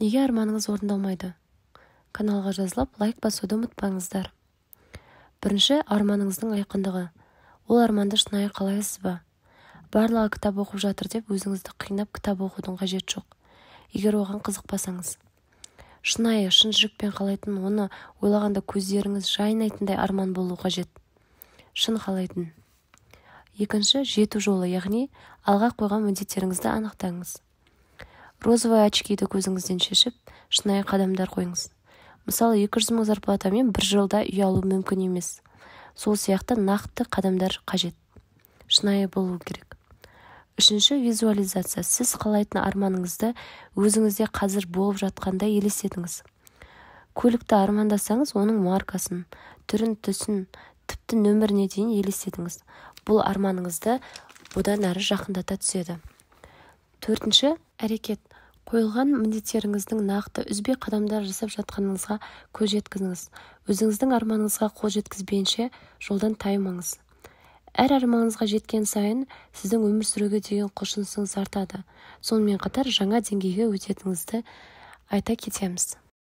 Неге арманыңыз орындалмайды? Каналға жазылып, лайк басуды ұмытпаңыздар. Бірінші, арманыңыздың айқындығы. Ол арманды шынайы қалайсыз ба? Барлығы кітап оқып жатыр деп өзіңізді қинап кітап оқудың қажет жоқ. Егер оған қызықпасаңыз. Шынайы, шын жүрекпен қалайтын, оны ойлағанда көздеріңіз жайнайтындай арман болу қажет. Шын қалайтын. Екінші, жету жолы, яғни алға қойған міндеттеріңізді анықтаңыз. Розовый очкиді көзіңізден шешіп, шынайы қадамдар қойыңыз. Мысалы, 200 мың зарплатамен бір жылда үй алу мүмкін емес. Сол сияқты нақты қадамдар қажет. Шынайы болу керек. Үшінші, визуализация. Сіз қалайтын арманыңызды өзіңізде қазір болып жатқандай елестетіңіз. Көлікті армандасаңыз, оның маркасын, түрін, түсін, тіпті нөміріне дейін елестетіңіз. Бұл арманыңызды бұдан әрі жақындата түседі. Төртінші, әрекет. Қойылған міндеттеріңіздің нақты үзбей қадамдар жасап жатқаныңызға көз жеткізіңіз. Өзіңіздің арманыңызға қол жеткізбейінше жолдан таймаңыз. Әр арманыңызға жеткен сайын сіздің өмір сүруге деген құлшынысыңыз артады. Сонымен қатар жаңа деңгейге өтетіңізді айта кетеміз.